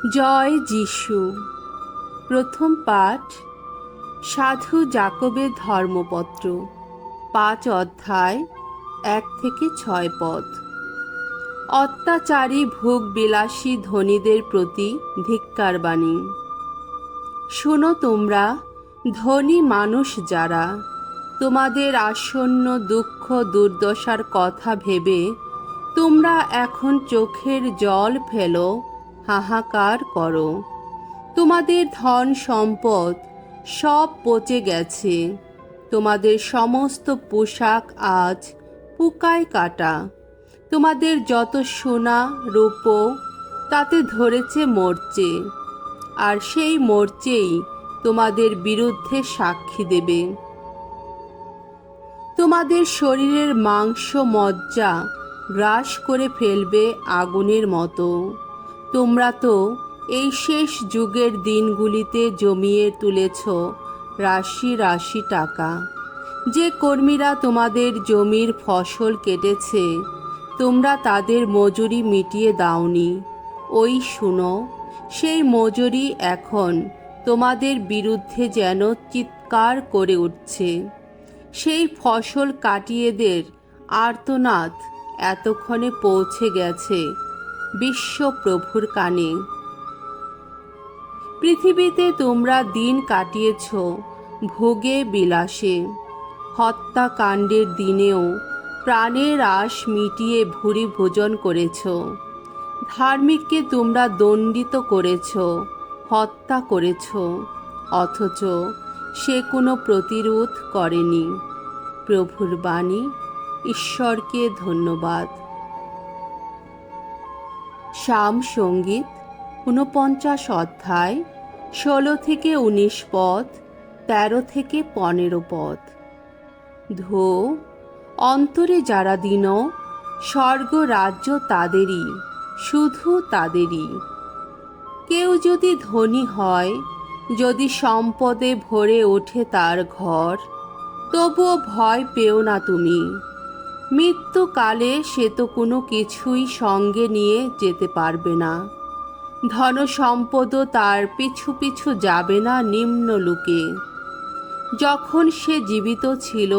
জয় যিশু। প্রথম পাঠ সাধু জাকবের ধর্মপত্র, 5 অধ্যায়, 1 থেকে 6 পদ। অত্যাচারী ভোগবিলাসী ধনীদের প্রতি ধিক্কার বাণী। শোনো তোমরা ধনী মানুষ যারা, তোমাদের আসন্ন দুঃখ দুর্দশার কথা ভেবে তোমরা এখন চোখের জল ফেলো, হাহাকার করো। তোমাদের ধন সম্পদ সব পচে গেছে, তোমাদের সমস্ত পোশাক আজ পোকায় কাটা। তোমাদের যত সোনা রূপো তাতে ধরেছে মরচে, আর সেই মরচেই তোমাদের বিরুদ্ধে সাক্ষী দেবে। তোমাদের শরীরের মাংস মজ্জা গ্রাস করে ফেলবে আগুনের মতো। তোমরা তো এই শেষ যুগের দিনগুলিতে জমিয়ে তুলেছ রাশি রাশি টাকা। যে কর্মীরা তোমাদের জমির ফসল কেটেছে, তোমরা তাদের মজুরি মিটিয়ে দাওনি। ওই শুনো, সেই মজুরি এখন তোমাদের বিরুদ্ধে যেন চিৎকার করে উঠছে। সেই ফসল কাটিয়েদের আর্তনাদ এতক্ষণে পৌঁছে গেছে বিশ্বপ্রভুর কানে। পৃথিবীতে তোমরা দিন কাটিয়েছ ভোগে বিলাসে, হত্যাকাণ্ডের দিনেও প্রাণের আশ মিটিয়ে ভুরি ভোজন করেছ। ধার্মিককে তোমরা দণ্ডিত করেছ, হত্যা করেছ, অথচ সে কোনো প্রতিরোধ করেনি। প্রভুর বাণী। ঈশ্বরকে ধন্যবাদ। সাম সঙ্গীত 49 অধ্যায়, 16 থেকে 19 পদ, 13 থেকে 15 পদ। ধো, অন্তরে যারা দীন, স্বর্গ রাজ্য তাদেরই, শুধু তাদেরই। কেউ যদি ধনী হয়, যদি সম্পদে ভরে ওঠে তার ঘর, তবুও ভয় পেও না তুমি। মৃত্যুকালে সে তো কোনো কিছুই সঙ্গে নিয়ে যেতে পারবে না। ধন সম্পদও তার পিছু পিছু যাবে না নিম্নলোকে। যখন সে জীবিত ছিল,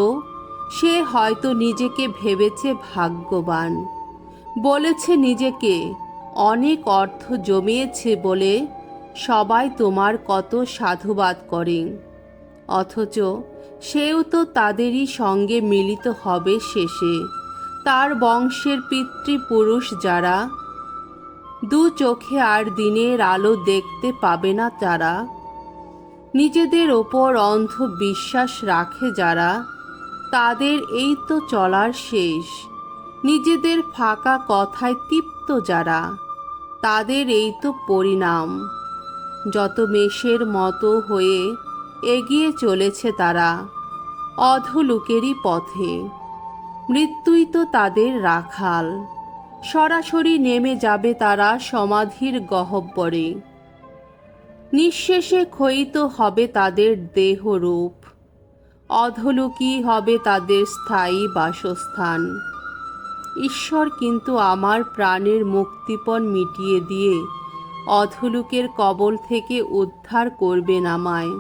সে হয়তো নিজেকে ভেবেছে ভাগ্যবান, বলেছে নিজেকে অনেক অর্থ জমিয়েছে বলে সবাই তোমার কত সাধুবাদ করে। অথচ সেও তো তাদেরই সঙ্গে মিলিত হবে শেষে। তার বংশের পিতৃপুরুষ যারা, দু চোখে আর দিনের আলো দেখতে পাবে না তারা। নিজেদের ওপর অন্ধ বিশ্বাস রাখে যারা, তাদের এই তো চলার শেষ। নিজেদের ফাঁকা কথায় তৃপ্ত যারা, তাদের এই তো পরিণাম। যত মেষের মতো হয়ে এগিয়ে চলেছে তারা অধোলোকেরই পথে। মৃত্যুই তো তাদের রাখাল, সরাসরি নেমে যাবে তারা সমাধির গহ্বরে। নিঃশেষে ক্ষয়িত হবে তাদের দেহরূপ, অধোলোকই হবে তাদের স্থায়ী বাসস্থান। ঈশ্বর কিন্তু আমার প্রাণের মুক্তিপণ মিটিয়ে দিয়ে অধোলোকের কবল থেকে উদ্ধার করবেন আমায়।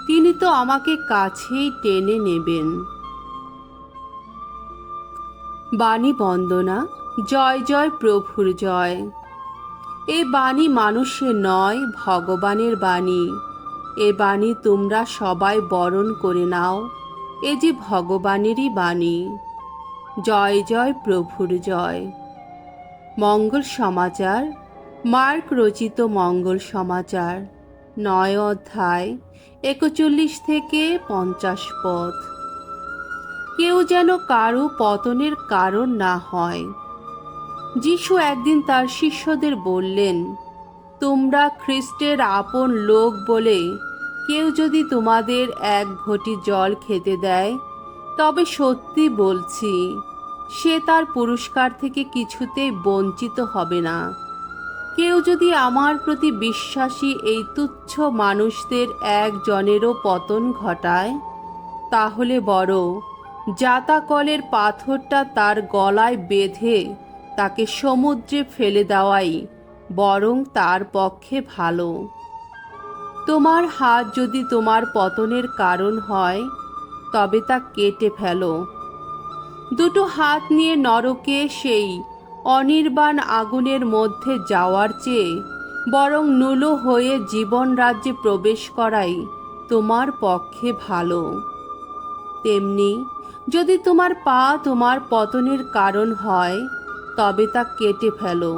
তিনি তো আমাকে কাছেই টেনে নেবেন। বাণী বন্দনা। জয় জয় প্রভুর জয়। এ বাণী মানুষের নয়, ভগবানের বাণী। এ বাণী তোমরা সবাই বরণ করে নাও, এ যে ভগবানেরই বাণী। জয় জয় প্রভুর জয়। মঙ্গল সমাচার। মার্ক রচিত মঙ্গল সমাচার, 9 অধ্যায়, 41 থেকে 50 পদ। কেউ যেন কারো পতনের কারণ না হয়। যিশু একদিন তার শিষ্যদের বললেন, তোমরা খ্রিস্টের আপন লোক বলে কেউ যদি তোমাদের এক ঘটি জল খেতে দেয়, তবে সত্যি বলছি, সে তার পুরস্কার থেকে কিছুতেই বঞ্চিত হবে না। কেউ যদি আমার প্রতি বিশ্বাসী এই তুচ্ছ মানুষদের একজনেরও পতন ঘটায়, তাহলে বড় জাতাকলের পাথরটা তার গলায় বেঁধে তাকে সমুদ্রে ফেলে দেওয়াই বরং তার পক্ষে ভালো। তোমার হাত যদি তোমার পতনের কারণ হয়, তবে তা কেটে ফেলো। দুটো হাত নিয়ে নরকে সেই অনির্বাণ আগুনের মধ্যে যাওয়ার চেয়ে বরং নুলো হয়ে জীবন রাজ্যে প্রবেশ করাই তোমার পক্ষে ভালো। তেমনি যদি তোমার পা তোমার পতনের কারণ হয়, তবে তা কেটে ফেলো।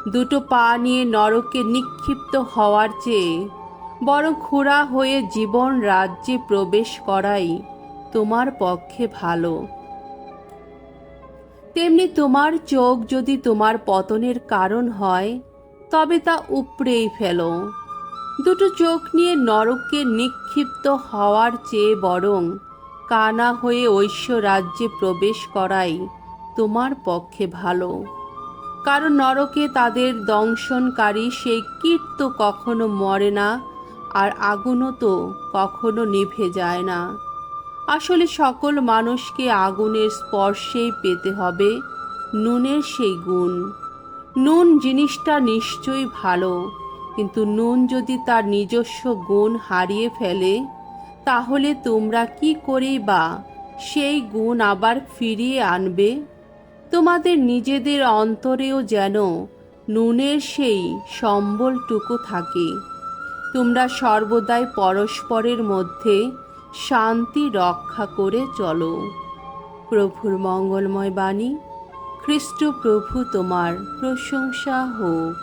দুটো পা নিয়ে নরকে নিক্ষিপ্ত হওয়ার চেয়ে বরং খোঁড়া হয়ে জীবন রাজ্যে প্রবেশ করাই তোমার পক্ষে ভালো। তেমনি তোমার চোখ যদি তোমার পতনের কারণ হয়, তবে তা উপড়েই ফেলো। দুটো চোখ নিয়ে নরকে নিক্ষিপ্ত হওয়ার চেয়ে বরং কানা হয়ে ঐশ্য রাজ্যে প্রবেশ করাই তোমার পক্ষে ভালো। কারণ নরকে তাদের দংশনকারী সেই কীট তো কখনো মরে না, আর আগুনও তো কখনো নিভে যায় না। আসলে সকল মানুষকে আগুনের স্পর্শেই পেতে হবে নুনের সেই গুণ। নুন জিনিসটা নিশ্চয়ই ভালো, কিন্তু নুন যদি তার নিজস্ব গুণ হারিয়ে ফেলে, তাহলে তোমরা কি করেই বা সেই গুণ আবার ফিরিয়ে আনবে? তোমাদের নিজেদের অন্তরেও যেন নুনের সেই সম্বলটুকু থাকে। তোমরা সর্বদাই পরস্পরের মধ্যে শান্তি রক্ষা করে চলো। প্রভুর মঙ্গলময় বাণী। খ্রিস্ট প্রভু তোমার প্রশংসা হোক।